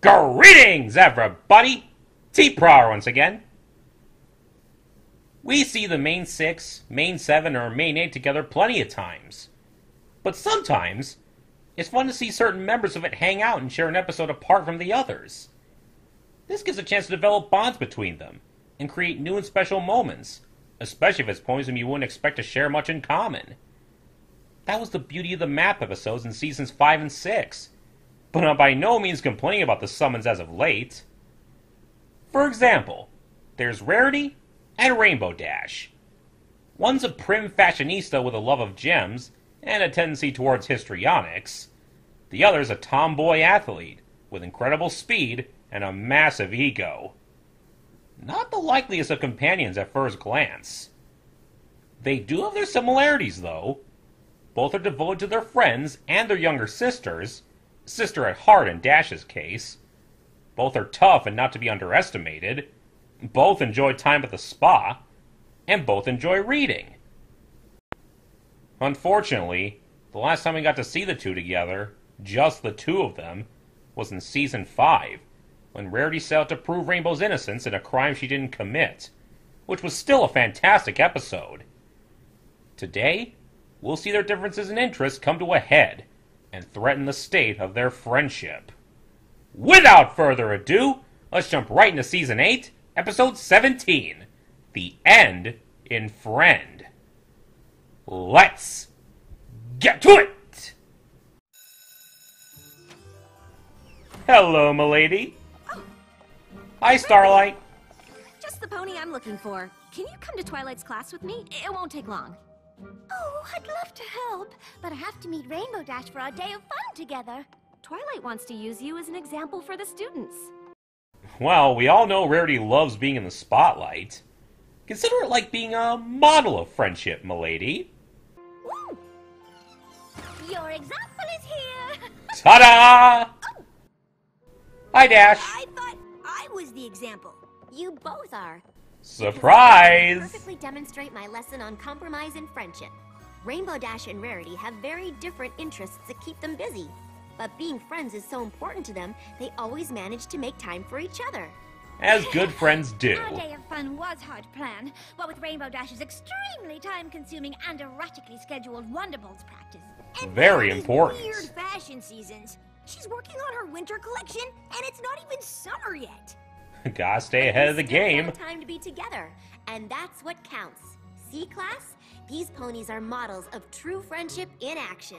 Greetings, everybody! T-Prower once again. We see the main 6, main 7, or main 8 together plenty of times. But sometimes, it's fun to see certain members of it hang out and share an episode apart from the others. This gives a chance to develop bonds between them, and create new and special moments, especially if it's ponies whom you wouldn't expect to share much in common. That was the beauty of the map episodes in seasons 5 and 6, but I'm by no means complaining about the summons as of late. For example, there's Rarity and Rainbow Dash. One's a prim fashionista with a love of gems and a tendency towards histrionics. The other's a tomboy athlete with incredible speed and a massive ego. Not the likeliest of companions at first glance. They do have their similarities, though. Both are devoted to their friends and their younger sisters, sister at heart in Dash's case. Both are tough and not to be underestimated. Both enjoy time at the spa, and both enjoy reading. Unfortunately, the last time we got to see the two together, just the two of them, was in Season 5, when Rarity set out to prove Rainbow's innocence in a crime she didn't commit, which was still a fantastic episode. Today, we'll see their differences in interests come to a head, and threaten the state of their friendship. Without further ado, let's jump right into Season 8, Episode 17, The End in Friend. Let's get to it! Hello, m'lady. Oh. Hi, Starlight. Just the pony I'm looking for. Can you come to Twilight's class with me? It won't take long. Oh, I'd love to help, but I have to meet Rainbow Dash for our day of fun together. Twilight wants to use you as an example for the students. Well, we all know Rarity loves being in the spotlight. Consider it like being a model of friendship, m'lady. Woo! Your example is here! Ta-da! Oh. Hi, Dash. I thought I was the example. You both are. Surprise! Perfectly demonstrate my lesson on compromise and friendship. Rainbow Dash and Rarity have very different interests that keep them busy. But being friends is so important to them, they always manage to make time for each other. As good friends do. Our day of fun was hard to plan, what with Rainbow Dash's extremely time-consuming and erratically scheduled Wonderbolts practice. And Very these important. Weird fashion seasons. She's working on her winter collection, and it's not even summer yet. Gotta stay ahead of the We still game. have time to be together, and that's what counts. See, class? These ponies are models of true friendship in action.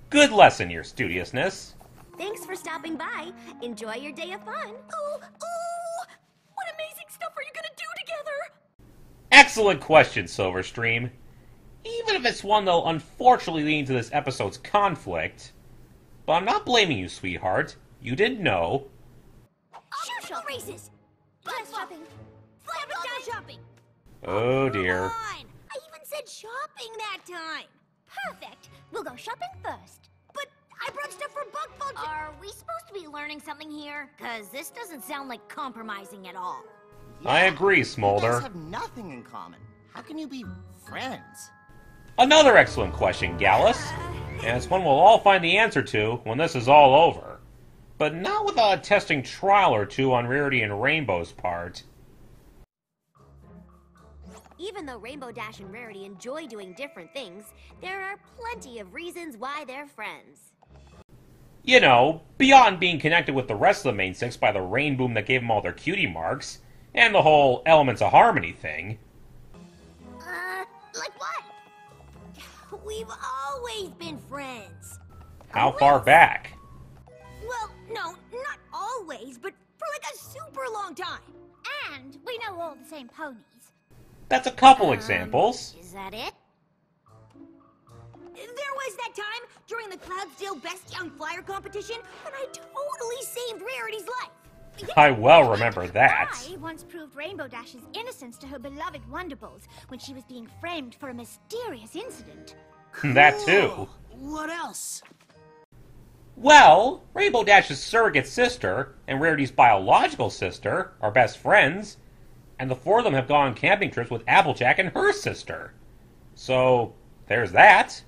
Good lesson, your studiousness. Thanks for stopping by. Enjoy your day of fun. Oh, what amazing stuff are you gonna do together? Excellent question, Silverstream. Even if it's one that'll unfortunately lead to this episode's conflict. But I'm not blaming you, sweetheart. You didn't know. Shoe shop races. Dress shopping. Flip shopping. Oh dear. Come on. I even said shopping that time. Perfect. We'll go shopping first. But I brought stuff for bug function. Are we supposed to be learning something here? Because this doesn't sound like compromising at all. I agree, You Smolder. guys have nothing in common. How can you be friends? Another excellent question, Gallus. And it's one we'll all find the answer to when this is all over. But not without a testing trial or two on Rarity and Rainbow's part. Even though Rainbow Dash and Rarity enjoy doing different things, there are plenty of reasons why they're friends. You know, beyond being connected with the rest of the main 6 by the rain boom that gave them all their cutie marks, and the whole Elements of Harmony thing. Like what? We've always been friends. How far back? Well, no, not always, but for like a super long time. And we know all the same ponies. That's a couple examples. Is that it? There was that time during the Cloudsdale Best Young Flyer competition when I totally saved Rarity's life. I well remember that. I once proved Rainbow Dash's innocence to her beloved Wonderbolts when she was being framed for a mysterious incident. That too. What else? Well, Rainbow Dash's surrogate sister and Rarity's biological sister are best friends, and the four of them have gone on camping trips with Applejack and her sister. So, there's that.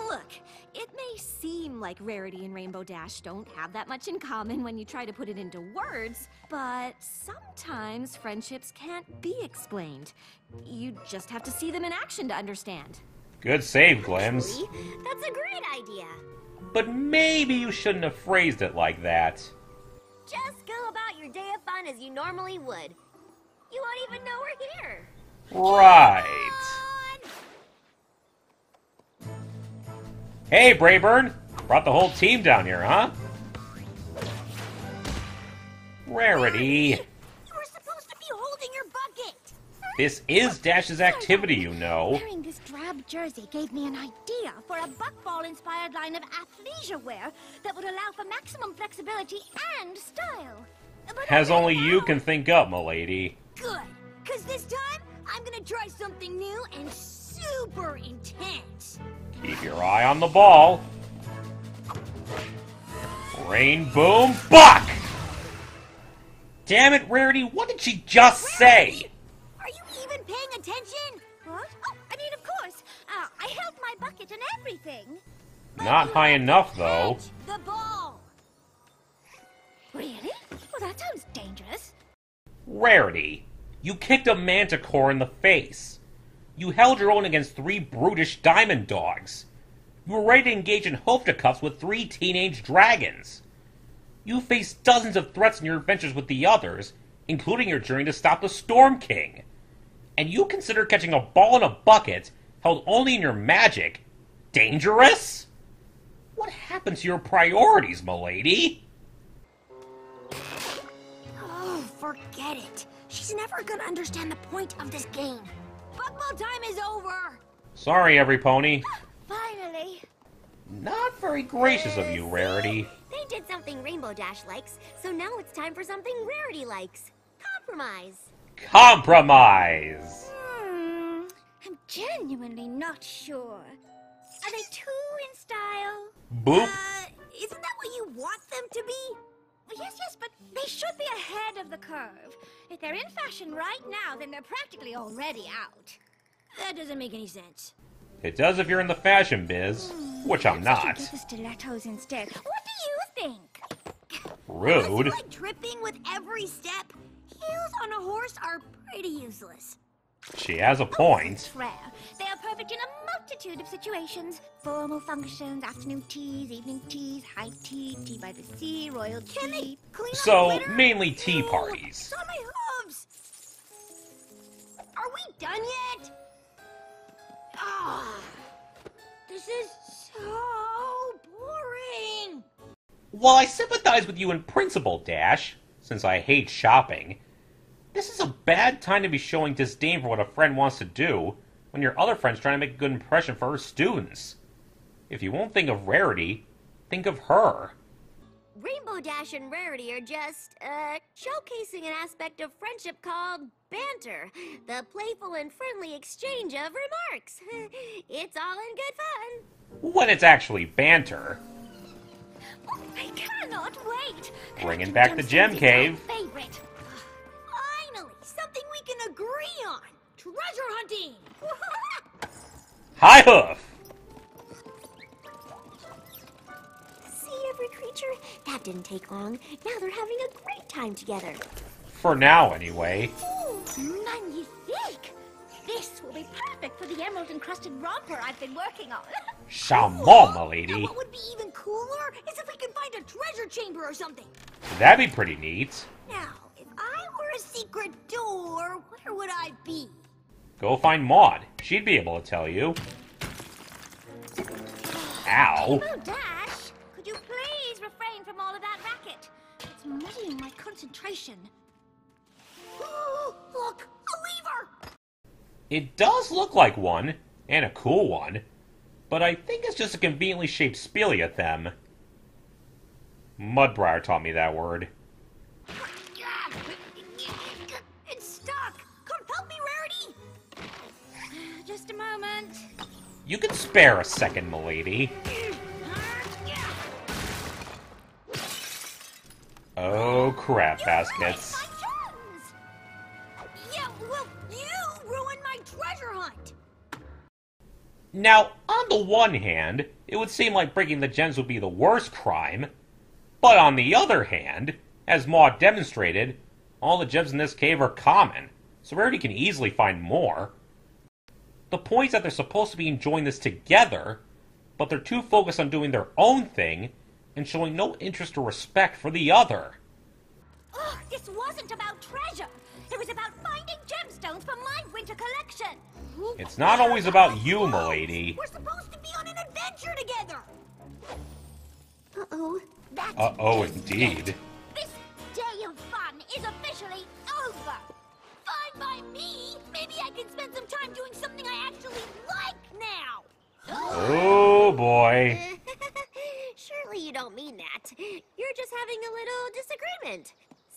Look, it may seem like Rarity and Rainbow Dash, don't have that much in common when you try to put it into words, but sometimes friendships can't be explained. You just have to see them in action to understand. Good save, Glims. Actually, that's a great idea. But maybe you shouldn't have phrased it like that. Just go about your day of fun as you normally would. You won't even know we're here. Right. Hey, Brayburn! Brought the whole team down here, huh? Rarity. You were supposed to be holding your bucket. This is Dash's activity, you know. Wearing this drab jersey gave me an idea for a buckball-inspired line of athleisure wear that would allow for maximum flexibility and style. But As I only don't you know. can think up, milady. Good, because this time I'm gonna try something new and super intense. Keep your eye on the ball. Rain, boom, buck! Damn it, Rarity, what did she just say? Are you even paying attention? What? Oh, I mean, of course. I held my bucket and everything. Not high enough, though. The ball. Really? Well, that sounds dangerous. Rarity, you kicked a manticore in the face. You held your own against 3 brutish diamond dogs. You were ready to engage in fisticuffs with 3 teenage dragons. You faced dozens of threats in your adventures with the others, including your journey to stop the Storm King. And you consider catching a ball in a bucket, held only in your magic, dangerous? What happened to your priorities, milady? Oh, forget it. She's never gonna understand the point of this game. Football time is over. Sorry, every pony. Finally. Not very gracious of you, Rarity. They did something Rainbow Dash likes, so now it's time for something Rarity likes. Compromise. Compromise! I'm genuinely not sure. Are they too in style? Boop. Isn't that what you want them to be? Well, yes, but they should be ahead of the curve. If they're in fashion right now, then they're practically already out. That doesn't make any sense. It does if you're in the fashion biz, which I'm Perhaps I not. should get the stilettos instead. What do you think? Rude. Unless you like tripping with every step, heels on a horse are pretty useless. She has a point. It's rare. They are perfect in a multitude of situations. Formal functions, afternoon teas, evening teas, high tea, tea by the sea, royal Can they tea. clean up So, the litter? mainly tea Ew, parties. it's on my hooves. Are we done yet? Ah, this is so boring. While I sympathize with you in principle, Dash, since I hate shopping, this is a bad time to be showing disdain for what a friend wants to do when your other friend's trying to make a good impression for her students. If you won't think of Rarity, think of her. Rainbow Dash and Rarity are just, showcasing an aspect of friendship called banter. The playful and friendly exchange of remarks. It's all in good fun. When it's actually banter. Oh, I cannot wait. Bringing back the gem cave. Favorite. Finally, something we can agree on. Treasure hunting. High hoof! See every creature? That didn't take long. Now they're having a great time together. For now, anyway. Magnifique! This will be perfect for the emerald-encrusted romper I've been working on. Charmant, Now, milady. what would be even cooler is if we could find a treasure chamber or something. That'd be pretty neat. Now, if I were a secret door, where would I be? Go find Maud. She'd be able to tell you. Ow. Rainbow Dash, could you please refrain from all of that racket? It's muddying my concentration. Look, a lever! It does look like one, and a cool one, but I think it's just a conveniently shaped speleothem. Mudbriar taught me that word. It's stuck! Come help me, Rarity! Just a moment. You can spare a second, milady. Oh, crap baskets. My turns! Yeah, well, you ruined my treasure hunt! Now, I'm On the one hand, it would seem like breaking the gems would be the worst crime, but on the other hand, as Maud demonstrated, all the gems in this cave are common, so Rarity can easily find more. The point is that they're supposed to be enjoying this together, but they're too focused on doing their own thing and showing no interest or respect for the other. Ugh, this wasn't about treasure. It was about finding gemstones for my winter collection. It's not always about you, milady. We're supposed to be on an adventure together. Uh-oh. That's Uh-oh, it. indeed. This day of fun is officially over. Fine by me. Maybe I can spend some time doing something I actually like now. Oh, boy. Surely you don't mean that. You're just having a little disagreement.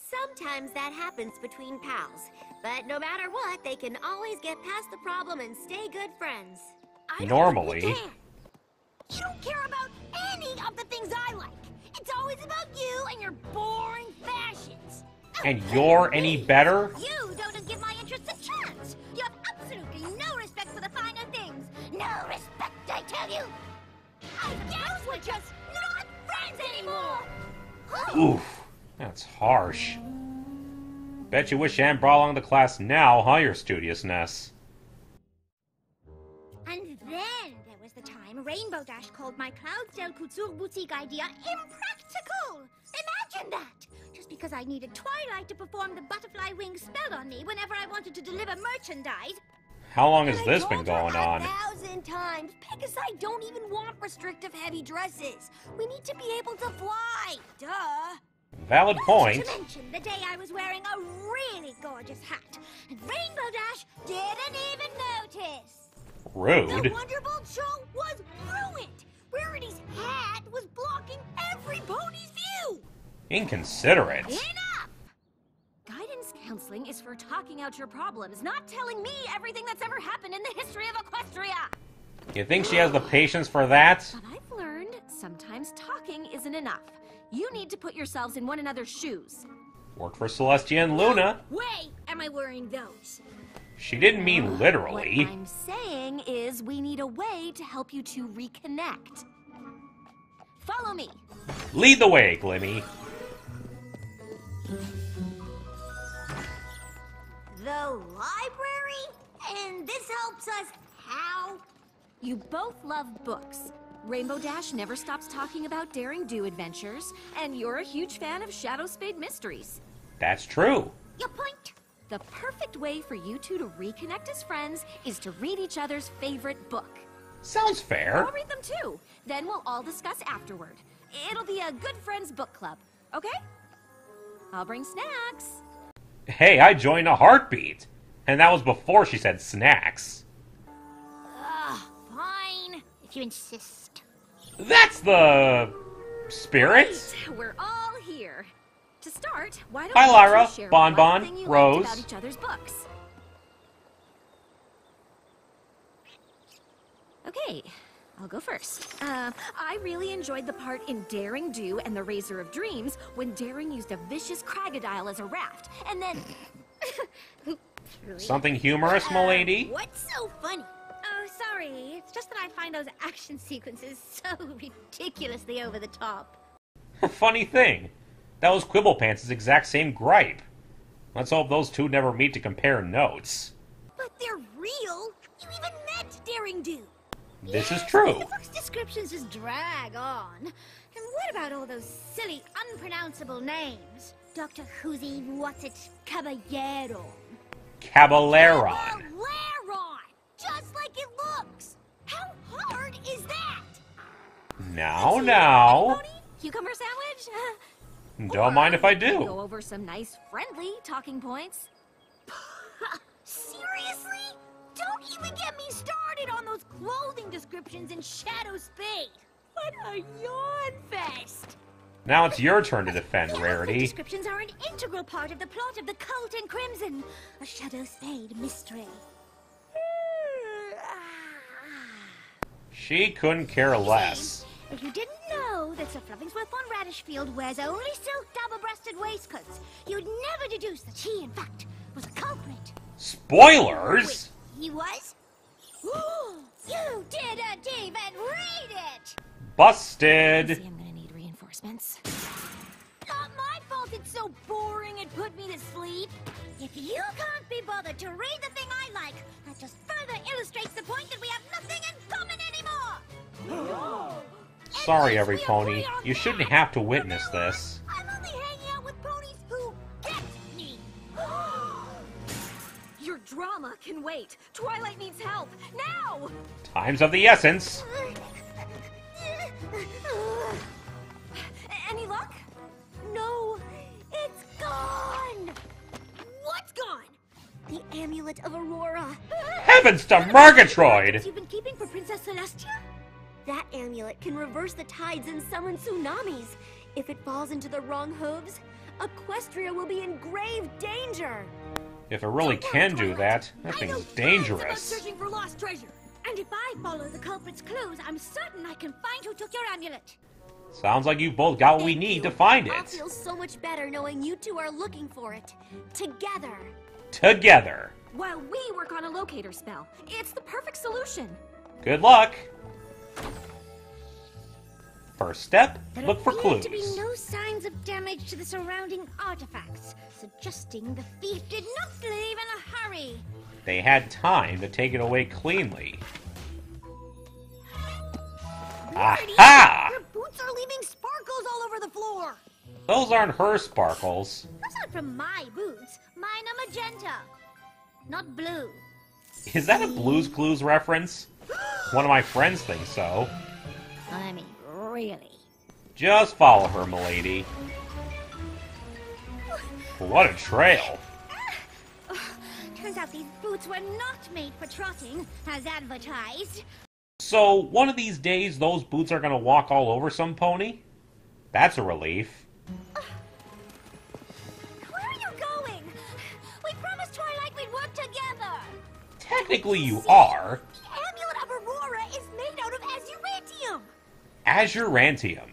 Sometimes that happens between pals, but no matter what, they can always get past the problem and stay good friends. I don't Normally. think you can. You don't care about any of the things I like. It's always about you and your boring fashions. And you're any better? You don't give my interests a chance. You have absolutely no respect for the finer things. No respect, I tell you. I guess we're just not friends anymore. Oof, that's harsh. Bet you wish Anne brought along the class now, huh, your studiousness? And then there was the time Rainbow Dash called my Cloudsdale Couture Boutique idea impractical. Imagine that! Just because I needed Twilight to perform the butterfly wing spell on me whenever I wanted to deliver merchandise. How long has this been going on? 1,000 times. Pegasus don't even want restrictive heavy dresses. We need to be able to fly. Duh. Valid point. Not to mention the day I was wearing a really gorgeous hat, and Rainbow Dash didn't even notice. Rude. The Wonderbolt show was ruined. Rarity's hat was blocking every pony's view. Inconsiderate. Enough! Guidance counseling is for talking out your problems, not telling me everything that's ever happened in the history of Equestria. You think she has the patience for that? But I've learned sometimes talking isn't enough. You need to put yourselves in one another's shoes. Worked for Celestia and Luna. Way am I wearing those? She didn't mean literally. What I'm saying is we need a way to help you to reconnect. Follow me. Lead the way, Glimmy. The library? And this helps us how? You both love books. Rainbow Dash never stops talking about daring do adventures, and you're a huge fan of Shadow Spade mysteries. That's true. Your point? The perfect way for you two to reconnect as friends is to read each other's favorite book. Sounds fair. I'll read them too. Then we'll all discuss afterward. It'll be a good friends book club, okay? I'll bring snacks. Hey, I joined a heartbeat. And that was before she said snacks. Fine, if you insist. That's the spirit. We're all here. To start, why don't Hi, you Lyra, two share Bon Bon, one thing you Rose. liked about each other's books? Okay, I'll go first. I really enjoyed the part in Daring Do and the Razor of Dreams when Daring used a vicious crocodile as a raft, and then... Something humorous, milady? What's so funny? Oh, sorry. It's just that I find those action sequences so ridiculously over the top. Funny thing. That was Quibblepants' exact same gripe. Let's hope those two never meet to compare notes. But they're real. You even met Daring Do. This is true. The book's descriptions just drag on. And what about all those silly, unpronounceable names? Dr. Whoosy, what's it, Caballero? Caballeron. Laron! Just like it looks. How hard is that? Now. Pony? Cucumber sandwich? Don't mind if I Go do. over some nice, friendly talking points. Seriously? Don't even get me started on those clothing descriptions in Shadow Spade. What a yawn fest. Now it's your turn to defend, The Rarity. descriptions are an integral part of the plot of The Cult in Crimson, a Shadow Spade mystery. She couldn't care less. If you didn't know that Sir Fluffingsworth von Radishfield wears only silk double-breasted waistcoats, you'd never deduce that he, in fact, was a culprit. Spoilers? He was? You did a David Busted! See, I'm gonna need reinforcements. Not my fault it's so boring it put me to sleep. If you can't be bothered to read the thing I like, that just further illustrates the point that we have nothing in common anymore. Sorry, every pony. You shouldn't have to witness this. I'm only hanging out with ponies who get me. Your drama can wait. Twilight needs help. Now! Time's of the essence. Any luck? No, it's gone! What's gone? The Amulet of Aurora. Heavens to Murgatroyd! You've been keeping for Princess Celestia? That amulet can reverse the tides and summon tsunamis. If it falls into the wrong hooves, Equestria will be in grave danger. If it really can do that, that I thing's know tons about dangerous. searching for lost treasure. And if I follow the culprit's clues, I'm certain I can find who took your amulet. Sounds like you both got what we Thank need you. to find I'll it. feel so much better knowing you two are looking for it. Together. Together. While we work on a locator spell. It's the perfect solution. Good luck. First step, There look for appear clues. to be no signs of damage to the surrounding artifacts, suggesting the thief did not leave in a hurry. They had time to take it away cleanly. Rarity, Aha! your boots are leaving sparkles all over the floor. Those aren't her sparkles. Those aren't from my boots. Mine are magenta, not blue. Is that a Blue's Clues reference? One of my friends thinks so. I mean, really. Just follow her, milady. What a trail. Turns out these boots were not made for trotting, as advertised. So, one of these days, those boots are gonna walk all over some pony? That's a relief. Where are you going? We promised Twilight we'd work together. Technically, you are. The Amulet of Aurora is made out of azurantium. Azurantium.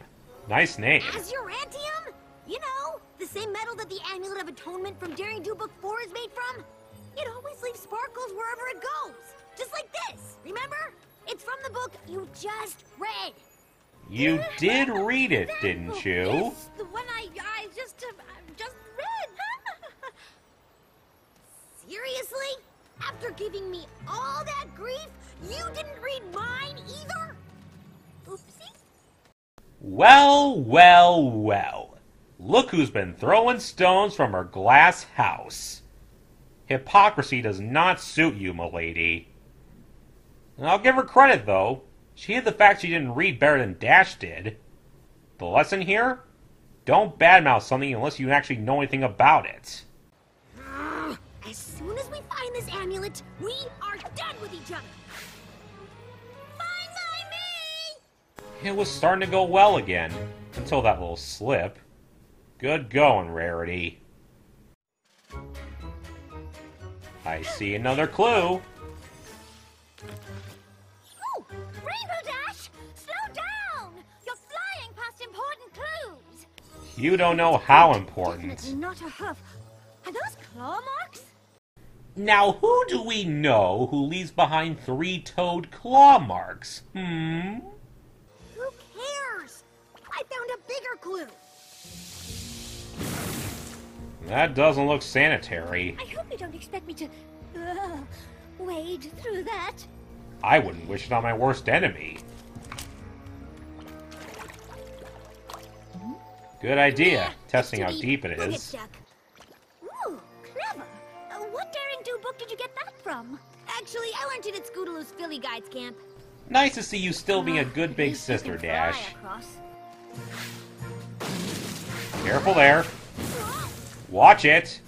Nice name. Azurantium? You know, the same metal that the Amulet of Atonement from Daring Do Book 4 is made from. It always leaves sparkles wherever it goes. Just like this, remember? It's from the book you just read. You did read it, didn't you? Yes, the one I just read. Seriously? After giving me all that grief, you didn't read mine either? Oopsie. Well, well, well. Look who's been throwing stones from her glass house. Hypocrisy does not suit you, milady. I'll give her credit, though. She hid the fact she didn't read better than Dash did. The lesson here? Don't badmouth something unless you actually know anything about it. As soon as we find this amulet, we are done with each other. Fine by me! It was starting to go well again, until that little slip. Good going, Rarity. I see another clue. Oh, Rainbow Dash! Slow down! You're flying past important clues! You don't know how important. Definitely not a hoof. Are those claw marks? Now, who do we know who leaves behind three-toed claw marks? Who cares? I found a bigger clue. That doesn't look sanitary. I hope you don't expect me to wade through that. I wouldn't wish it on my worst enemy. Good idea, testing how deep it We'll get is. stuck. Ooh, clever. What Daring Do book did you get that from? Actually, I learned it at Scootaloo's Philly Guides camp. Nice to see you still being a good big You sister, can fly Dash. across. Careful there. Watch it.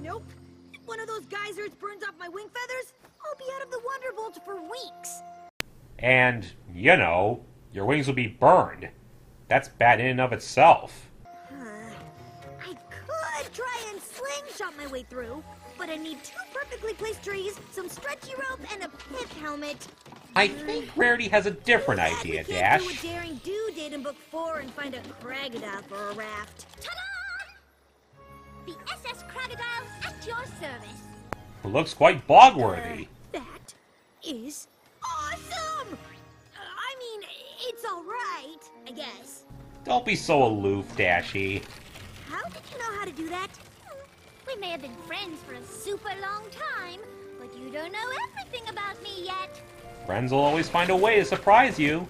Nope. If one of those geysers burns off my wing feathers, I'll be out of the Wonderbolt for weeks. And, you know, your wings will be burned. That's bad in and of itself. I could try and slingshot my way through, but I need 2 perfectly placed trees, some stretchy rope, and a pith helmet. I think Rarity has a different Too bad idea, we can't do Dash. what Daring Do did in Book 4 and find a crocodile for a raft. Ta-da! The SS Crocodile at your service. Looks quite bog-worthy. That is awesome! I mean, It's all right, I guess. Don't be so aloof, Dashy. How did you know how to do that? We may have been friends for a super long time, but you don't know everything about me yet. Friends will always find a way to surprise you.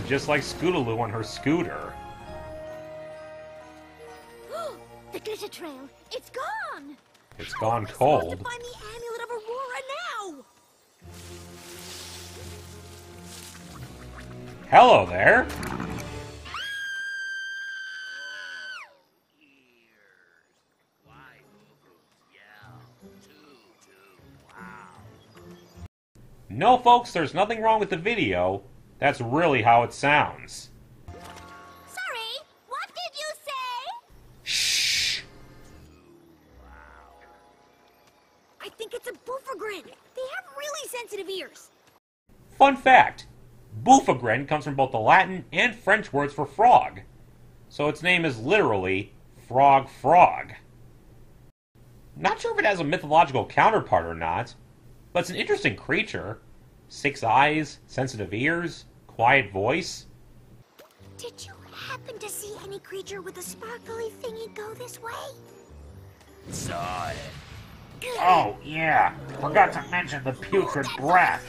Just like Scootaloo on her scooter. The glitter trail, it's gone! It's gone Supposed cold. to find the Amulet of Aurora now! Hello there. No, folks, there's nothing wrong with the video. That's really how it sounds. Sorry, what did you say? Shh! I think it's a Boofagrin. They have really sensitive ears. Fun fact, Boofagrin comes from both the Latin and French words for frog. So its name is literally Frog Frog. Not sure if it has a mythological counterpart or not, but it's an interesting creature. 6 eyes, sensitive ears, quiet voice. Did you happen to see any creature with a sparkly thingy go this way? Saw it. Oh, yeah. Forgot to mention the putrid breath.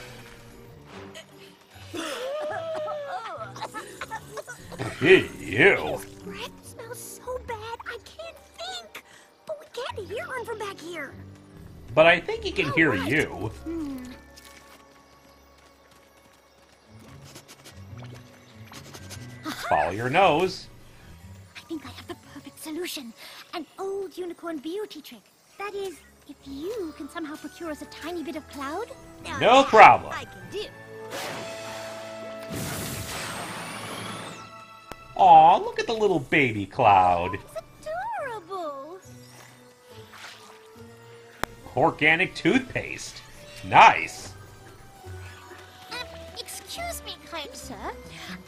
Ew. His breath smells so bad I can't think. But we can't hear him from back here. But I think he can hear you. Follow your nose. I think I have the perfect solution. An old unicorn beauty trick. That is, if you can somehow procure us a tiny bit of cloud. Now No that problem. I can do. Aw, look at the little baby cloud. It's adorable. Organic toothpaste. Nice. Excuse me, kind sir.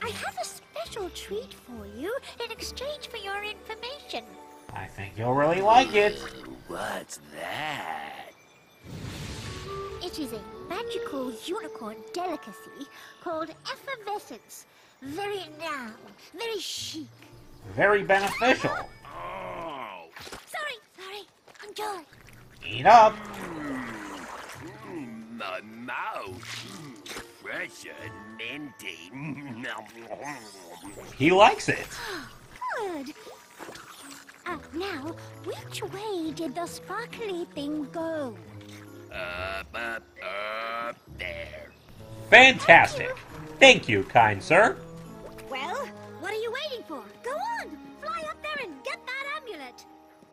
I have a special treat for you in exchange for your information. I think you'll really like it. What's that? It is a magical unicorn delicacy called effervescence. Very now, very chic. Very beneficial. Oh. Sorry, enjoy. Eat up. My mouth. Fresh and minty. He likes it. Good. Now, which way did the sparkly thing go? Up there. Fantastic. Thank you, kind sir. Well, what are you waiting for? Go on! Fly up there and get that amulet!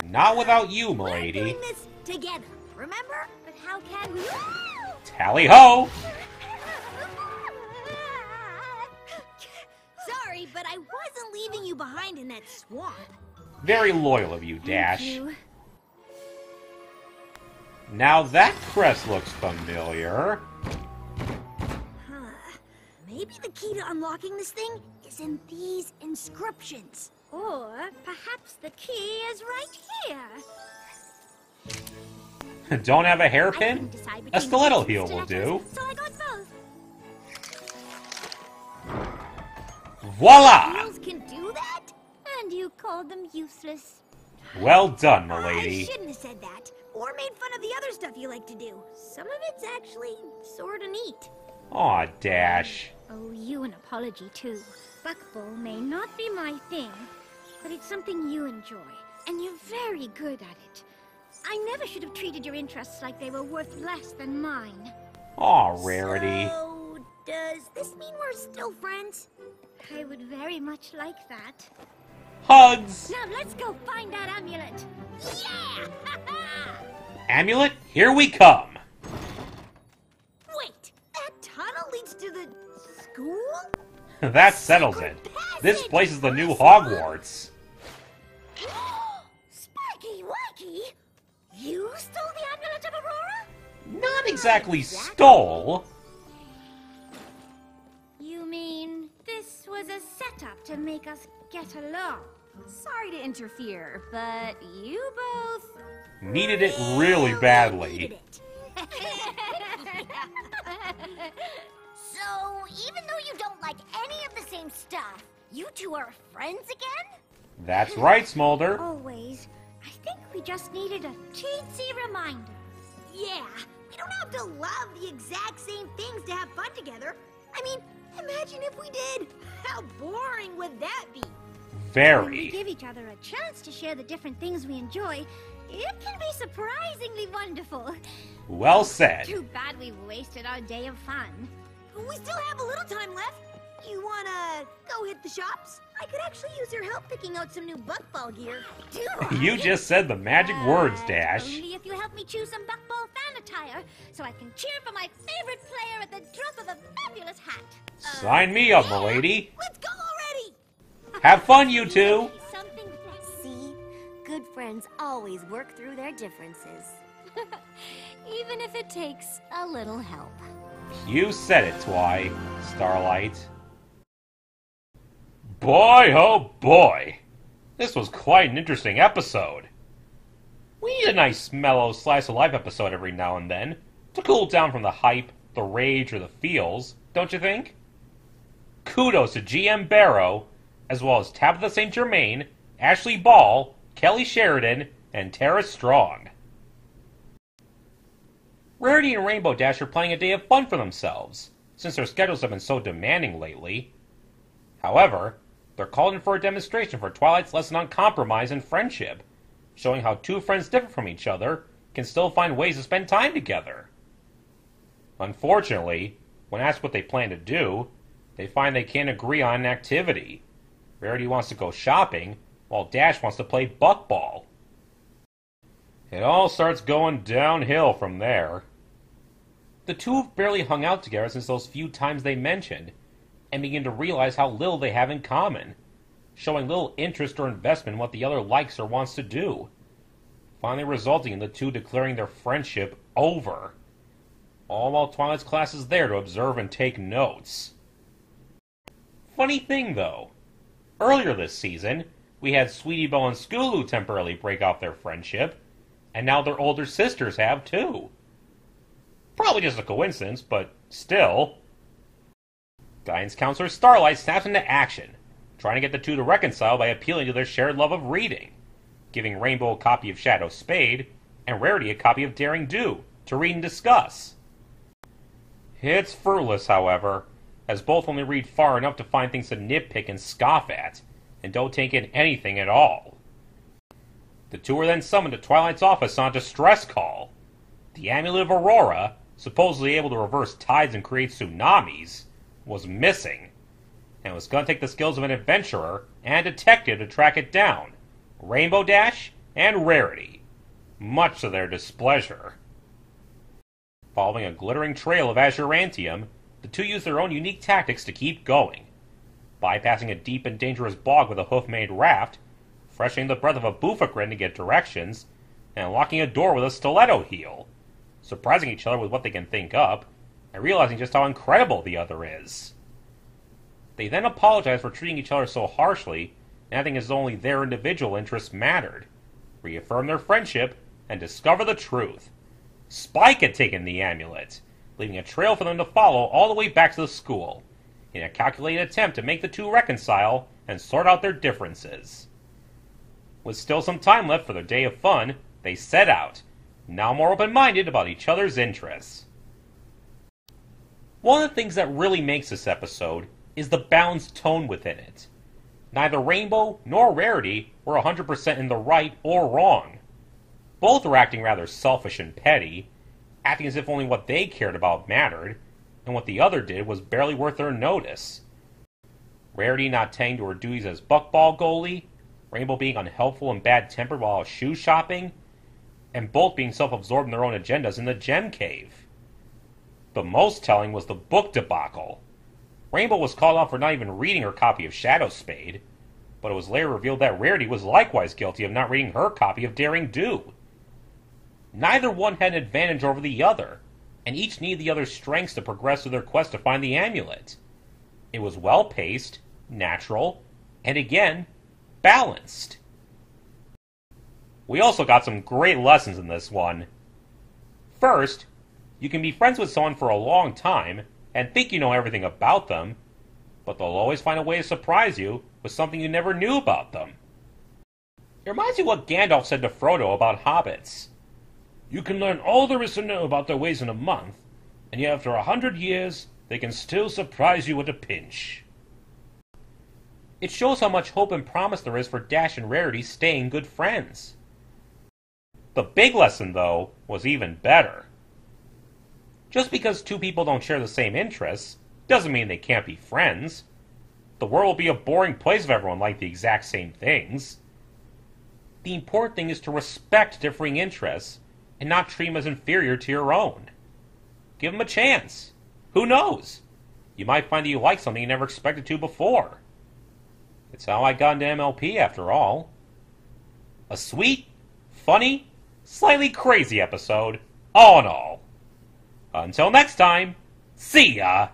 Not without you, We're milady. doing this together, remember? But how can we? Tally-ho! Sorry, but I wasn't leaving you behind in that swamp. Very loyal of you, Dash. Thank you. Now that crest looks familiar. Maybe the key to unlocking this thing is in these inscriptions. Or perhaps the key is right here. Don't have a I hairpin? couldn't decide A between stiletto the heel will do. stilettos, so I got both. Voila! Heels can do that? And you called them useless. Well done, I milady. shouldn't have said that. Or made fun of the other stuff you like to do. Some of it's actually sorta neat. Aw, Dash. Oh, you an apology too. Buckball may not be my thing, but it's something you enjoy, and you're very good at it. I never should have treated your interests like they were worth less than mine. Aw, Rarity. So, does this mean we're still friends? I would very much like that. Hugs! Now let's go find that amulet. Yeah! Amulet, here we come. Wait, that tunnel leads to the school? That settles it. This place is the new Hogwarts. Sparky Wacky! You stole the amulet of Aurora? Not exactly stole. You mean this was a setup to make us get along? Sorry to interfere, but you both... Needed it really badly. Needed it. we're friends again? That's right, Smolder. Always. I think we just needed a teensy reminder. Yeah, we don't have to love the exact same things to have fun together. I mean, imagine if we did. How boring would that be? When we Very. give each other a chance to share the different things we enjoy, it can be surprisingly wonderful. Well said. Too bad we wasted our day of fun. We still have a little time left. You wanna go hit the shops? I could actually use your help picking out some new buckball gear. Do I? You just said the magic words, Dash. Only if you help me choose some buckball fan attire, so I can cheer for my favorite player at the drop of a fabulous hat. Sign me up, milady. Let's go already! Have fun, you two. Something See? Good friends always work through their differences. Even if it takes a little help. You said it, Twy. Starlight. Boy, oh boy. This was quite an interesting episode. We need a nice, mellow, slice-of-life episode every now and then to cool down from the hype, the rage, or the feels, don't you think? Kudos to GM Barrow, as well as Tabitha St. Germain, Ashley Ball, Kelly Sheridan, and Tara Strong. Rarity and Rainbow Dash are planning a day of fun for themselves, since their schedules have been so demanding lately. However, they're called in for a demonstration for Twilight's lesson on compromise and friendship, showing how two friends different from each other can still find ways to spend time together. Unfortunately, when asked what they plan to do, they find they can't agree on an activity. Rarity wants to go shopping, while Dash wants to play buckball. It all starts going downhill from there. The two have barely hung out together since those few times they mentioned, and begin to realize how little they have in common, showing little interest or investment in what the other likes or wants to do, finally resulting in the two declaring their friendship over, all while Twilight's class is there to observe and take notes. Funny thing, though, earlier this season, we had Sweetie Belle and Skulu temporarily break off their friendship, and now their older sisters have too. Probably just a coincidence, but still. Guidance Counselor Starlight snaps into action, trying to get the two to reconcile by appealing to their shared love of reading, giving Rainbow a copy of Shadow Spade, and Rarity a copy of Daring Do to read and discuss. It's fruitless, however, as both only read far enough to find things to nitpick and scoff at, and don't take in anything at all. The two are then summoned to Twilight's office on a distress call. The Amulet of Aurora, supposedly able to reverse tides and create tsunamis, was missing, and it was going to take the skills of an adventurer and a detective to track it down, Rainbow Dash and Rarity, much to their displeasure. Following a glittering trail of azurantium, the two use their own unique tactics to keep going, bypassing a deep and dangerous bog with a hoof-made raft, freshening the breath of a Boofagrin to get directions, and unlocking a door with a stiletto heel, surprising each other with what they can think up, and realizing just how incredible the other is. They then apologize for treating each other so harshly, and acting as though only their individual interests mattered, reaffirm their friendship, and discover the truth. Spike had taken the amulet, leaving a trail for them to follow all the way back to the school, in a calculated attempt to make the two reconcile and sort out their differences. With still some time left for their day of fun, they set out, now more open-minded about each other's interests. One of the things that really makes this episode is the balanced tone within it. Neither Rainbow nor Rarity were 100% in the right or wrong. Both were acting rather selfish and petty, acting as if only what they cared about mattered, and what the other did was barely worth their notice. Rarity not tending to her duties as buckball goalie, Rainbow being unhelpful and bad-tempered while out shoe shopping, and both being self-absorbed in their own agendas in the gem cave. But most telling was the book debacle. Rainbow was called out for not even reading her copy of Shadow Spade, but it was later revealed that Rarity was likewise guilty of not reading her copy of Daring Do. Neither one had an advantage over the other, and each needed the other's strengths to progress through their quest to find the amulet. It was well-paced, natural, and again, balanced. We also got some great lessons in this one. First, you can be friends with someone for a long time and think you know everything about them, but they'll always find a way to surprise you with something you never knew about them. It reminds you what Gandalf said to Frodo about hobbits. You can learn all there is to know about their ways in a month, and yet after 100 years, they can still surprise you at a pinch. It shows how much hope and promise there is for Dash and Rarity staying good friends. The big lesson, though, was even better. Just because two people don't share the same interests doesn't mean they can't be friends. The world will be a boring place if everyone liked the exact same things. The important thing is to respect differing interests and not treat them as inferior to your own. Give them a chance. Who knows? You might find that you like something you never expected to before. It's how I got into MLP, after all. A sweet, funny, slightly crazy episode, all in all. Until next time, see ya!